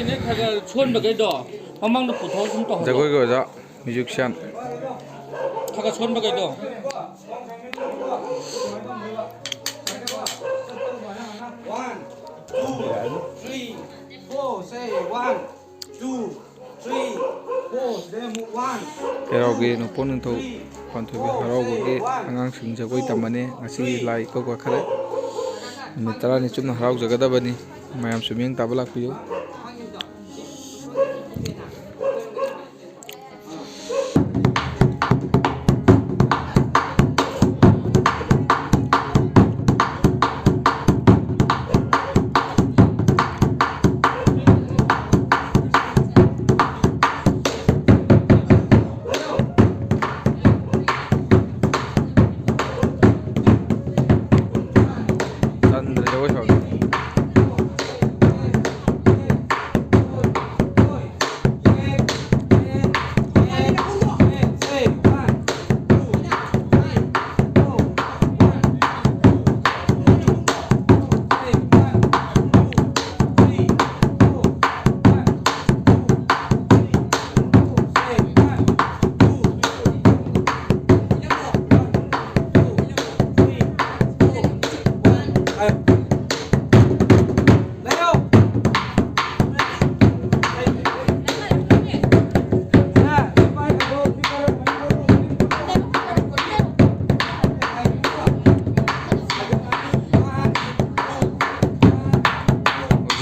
ꯃꯥꯒꯤꯅꯦ ꯈꯔ ꯁꯣꯟꯕꯈꯩꯗꯣ ꯃꯃꯥꯡꯗ ꯄꯨꯊꯣꯛ ꯁꯨꯝ ꯇꯧꯍꯜꯂꯣ. ꯖꯒꯣꯏꯒꯤ ꯑꯣꯖꯥ ꯃ꯭ꯌꯨꯖꯤꯛꯁꯤꯌꯥꯟ. ꯈꯔ ꯁꯣꯟꯕꯈꯩꯗꯣ. 1, 2, 3, 4. Say 1, 2, 3, 4. Then move 1. ꯀꯩꯔꯥꯎꯒꯤ ꯅꯣꯡꯄꯣꯛ ꯅꯤꯡꯊꯧ ꯄꯥꯟꯊꯣꯏꯕꯤ ꯍꯔꯥꯎꯕꯒꯤ ꯑꯉꯥꯡꯁꯤꯡ ꯖꯒꯣꯏ ꯇꯝꯕꯅꯤ. ꯉꯁꯤ ꯂꯥꯏ ꯏꯀꯧ ꯀꯠꯈ꯭ꯔꯦ. ꯅꯨꯃꯤꯠ 10ꯅꯤ ꯆꯨꯞꯅ ꯍꯔꯥꯎꯖꯒꯗꯕꯅꯤ. ꯃꯌꯥꯝꯁꯨ ꯃꯤꯠꯌꯦꯡ ꯇꯥꯕ ꯂꯥꯛꯄꯤꯌꯨ.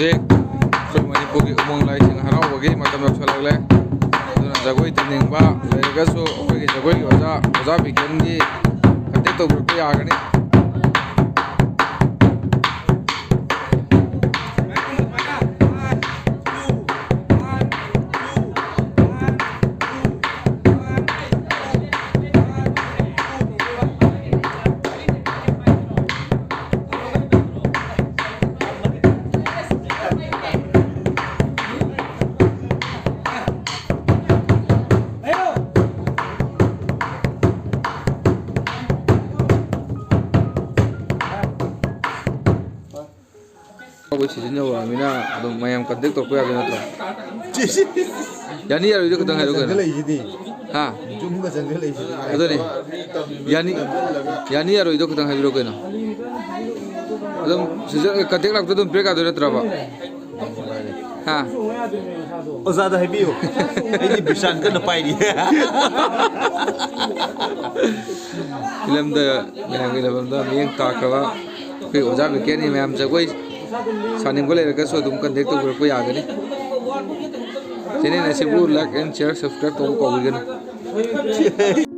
ꯍꯧꯖꯤꯛ ꯑꯩꯈꯣꯏ ꯃꯅꯤꯄꯨꯔꯒꯤ ꯎꯃꯪ ꯂꯥꯏꯁꯤꯡ ꯍꯔꯥꯎꯕꯒꯤ ꯃꯇꯝ ꯌꯧꯁꯜꯂꯛꯂꯦ. ꯑꯗꯨꯅ ꯖꯒꯣꯏ ꯇꯝꯅꯤꯡꯕ ꯂꯩꯔꯒꯁꯨ ꯑꯩꯈꯣꯏꯒꯤ ꯖꯒꯣꯏꯒꯤ ꯑꯣꯖꯥ ꯕꯤꯀꯦꯟꯒꯤ ꯀꯟꯇꯦꯛ ꯇꯧꯕꯤꯔꯛꯄ ꯌꯥꯒꯅꯤ. 시즌 여러분이나 아동 마냥 컨택 또 거야 그냥 또. 야니 야로 이거 당해 이거. 하. 좀 정글 이시디. 아더니. 야니 야로 이거 당해 이거 그냥. 아동 시즌 컨택 락도 좀 브레이크 하더라 들어봐. 하. 오자다 해비요. 이제 비싼 거는 빠이디. 필름도 그냥 필름도 미행 타크와 그 오자 비케니 매암 저거이 사님고 लेरगसो तुम कंटेक्ट तो को यागनी चैनल ऐसे वो लाइक एंड शेयर सब्सक्राइब तो को